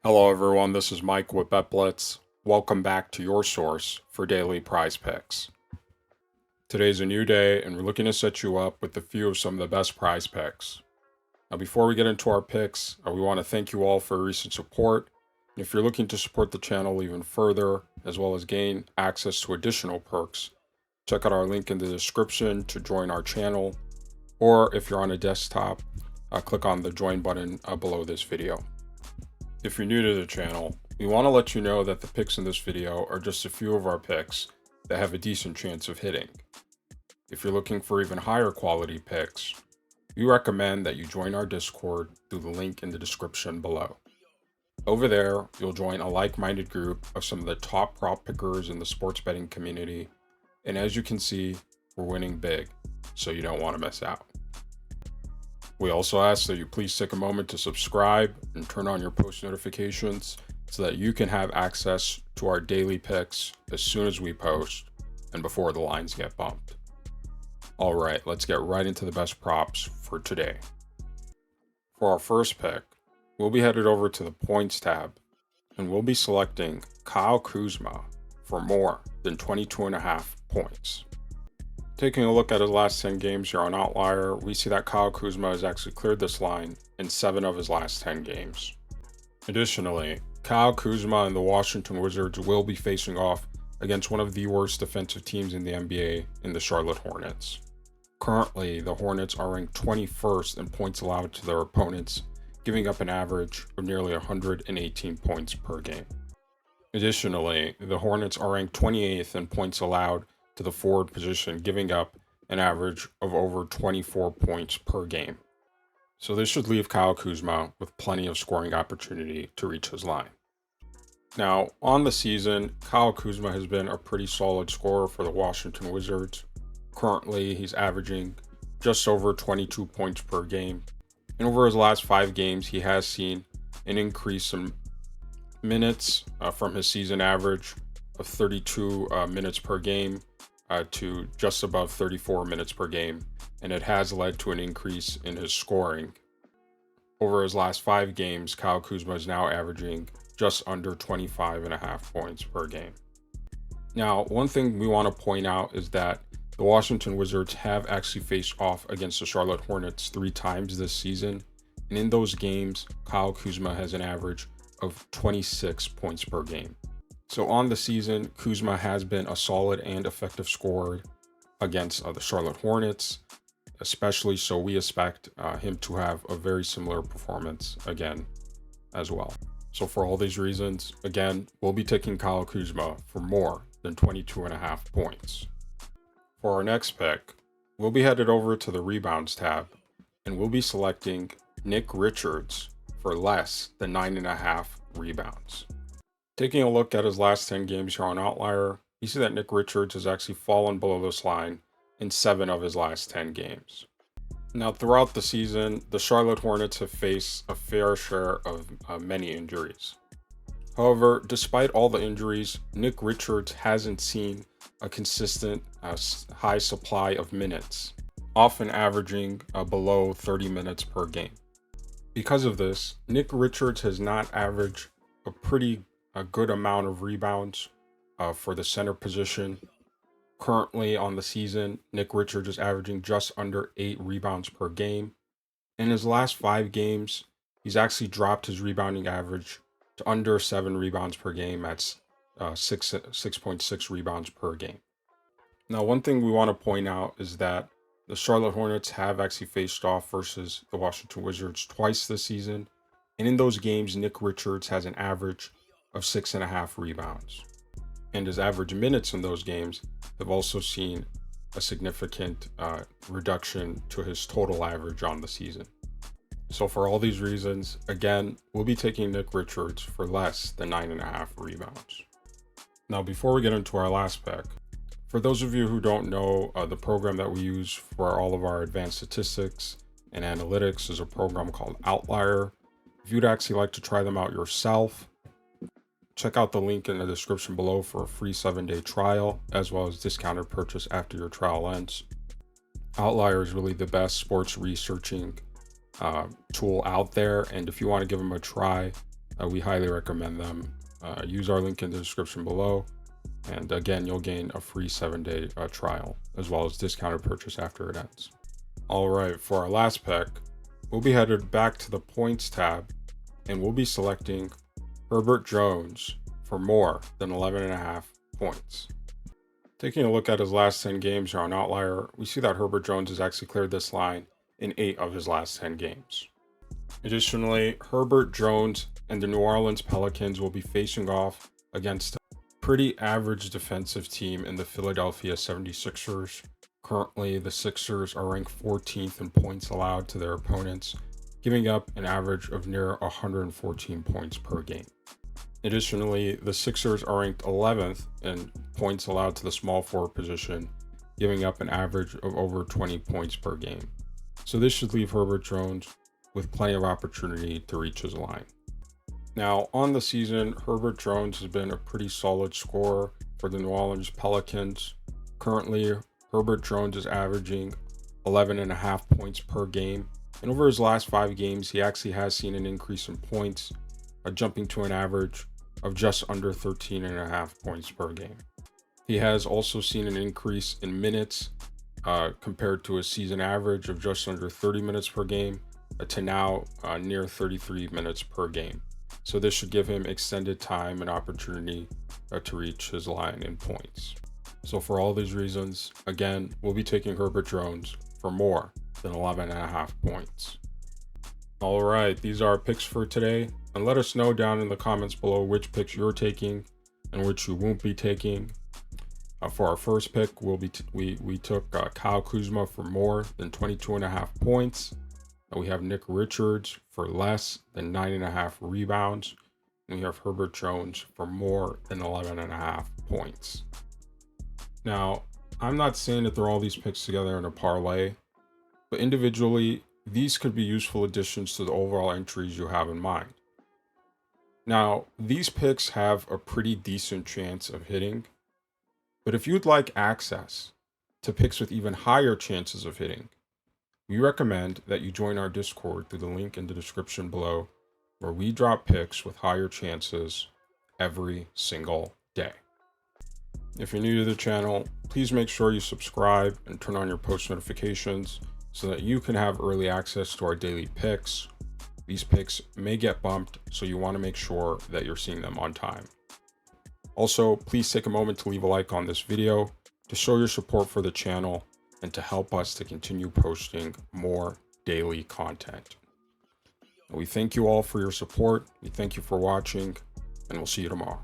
Hello everyone, this is Mike with BetBlitz. Welcome back to your source for daily prize picks. Today's a new day and we're looking to set you up with a few of some of the best prize picks. Now before we get into our picks, we want to thank you all for your recent support. And if you're looking to support the channel even further, as well as gain access to additional perks, check out our link in the description to join our channel. Or if you're on a desktop, click on the join button below this video. If you're new to the channel, we want to let you know that the picks in this video are just a few of our picks that have a decent chance of hitting. If you're looking for even higher quality picks, we recommend that you join our Discord through the link in the description below. Over there, you'll join a like-minded group of some of the top prop pickers in the sports betting community, and as you can see, we're winning big, so you don't want to miss out. We also ask that you please take a moment to subscribe and turn on your post notifications so that you can have access to our daily picks as soon as we post and before the lines get bumped. All right, let's get right into the best props for today. For our first pick, we'll be headed over to the points tab and we'll be selecting Kyle Kuzma for more than 22.5 points. Taking a look at his last 10 games here on Outlier, we see that Kyle Kuzma has actually cleared this line in 7 of his last 10 games. Additionally, Kyle Kuzma and the Washington Wizards will be facing off against one of the worst defensive teams in the NBA in the Charlotte Hornets. Currently, the Hornets are ranked 21st in points allowed to their opponents, giving up an average of nearly 118 points per game. Additionally, the Hornets are ranked 28th in points allowed to the forward position, giving up an average of over 24 points per game. So this should leave Kyle Kuzma with plenty of scoring opportunity to reach his line. Now, on the season, Kyle Kuzma has been a pretty solid scorer for the Washington Wizards. Currently, he's averaging just over 22 points per game. And over his last 5 games, he has seen an increase in minutes from his season average of 32 minutes per game to just above 34 minutes per game, and it has led to an increase in his scoring. Over his last 5 games, Kyle Kuzma is now averaging just under 25.5 points per game. Now, one thing we want to point out is that the Washington Wizards have actually faced off against the Charlotte Hornets 3 times this season, and in those games, Kyle Kuzma has an average of 26 points per game. So on the season, Kuzma has been a solid and effective scorer against the Charlotte Hornets, especially, so we expect him to have a very similar performance again as well. So for all these reasons, again, we'll be taking Kyle Kuzma for more than 22.5 points. For our next pick, we'll be headed over to the rebounds tab and we'll be selecting Nick Richards for less than 9.5 rebounds. Taking a look at his last 10 games here on Outlier, you see that Nick Richards has actually fallen below this line in 7 of his last 10 games. Now, throughout the season, the Charlotte Hornets have faced a fair share of many injuries. However, despite all the injuries, Nick Richards hasn't seen a consistent high supply of minutes, often averaging below 30 minutes per game. Because of this, Nick Richards has not averaged a good amount of rebounds for the center position. Currently on the season, Nick Richards is averaging just under 8 rebounds per game. In his last 5 games, he's actually dropped his rebounding average to under 7 rebounds per game at 6.6 rebounds per game. Now, one thing we want to point out is that the Charlotte Hornets have actually faced off versus the Washington Wizards twice this season. And in those games, Nick Richards has an average of 6.5 rebounds. And his average minutes in those games have also seen a significant reduction to his total average on the season. So for all these reasons, again, we'll be taking Nick Richards for less than 9.5 rebounds. Now, before we get into our last pick, for those of you who don't know, the program that we use for all of our advanced statistics and analytics is a program called Outlier. If you'd actually like to try them out yourself, check out the link in the description below for a free 7-day trial, as well as discounted purchase after your trial ends. Outlier is really the best sports researching tool out there, and if you want to give them a try, We highly recommend them. Use our link in the description below. And again, you'll gain a free 7-day trial, as well as discounted purchase after it ends. All right, for our last pick, we'll be headed back to the points tab, and we'll be selecting Herbert Jones for more than 11.5 points. Taking a look at his last 10 games here on Outlier, we see that Herbert Jones has actually cleared this line in 8 of his last 10 games. Additionally, Herbert Jones and the New Orleans Pelicans will be facing off against a pretty average defensive team in the Philadelphia 76ers. Currently, the Sixers are ranked 14th in points allowed to their opponents, giving up an average of near 114 points per game. Additionally, the Sixers are ranked 11th in points allowed to the small forward position, giving up an average of over 20 points per game. So this should leave Herbert Jones with plenty of opportunity to reach his line. Now, on the season, Herbert Jones has been a pretty solid scorer for the New Orleans Pelicans. Currently, Herbert Jones is averaging 11.5 points per game. And over his last 5 games, he actually has seen an increase in points, jumping to an average of just under 13.5 points per game. He has also seen an increase in minutes compared to a season average of just under 30 minutes per game to now near 33 minutes per game. So this should give him extended time and opportunity to reach his line in points. So for all these reasons, again, we'll be taking Herbert Jones for more than 11.5 points. All right, these are our picks for today. And let us know down in the comments below which picks you're taking and which you won't be taking. For our first pick, we took Kyle Kuzma for more than 22.5 points. And we have Nick Richards for less than 9.5 rebounds. And we have Herbert Jones for more than 11.5 points. Now, I'm not saying that they're all these picks together in a parlay, but individually, these could be useful additions to the overall entries you have in mind. Now, these picks have a pretty decent chance of hitting, but if you'd like access to picks with even higher chances of hitting, we recommend that you join our Discord through the link in the description below, where we drop picks with higher chances every single day. If you're new to the channel, please make sure you subscribe and turn on your post notifications so that you can have early access to our daily picks. These picks may get bumped, so you want to make sure that you're seeing them on time. Also, please take a moment to leave a like on this video to show your support for the channel and to help us to continue posting more daily content. We thank you all for your support. We thank you for watching, and we'll see you tomorrow.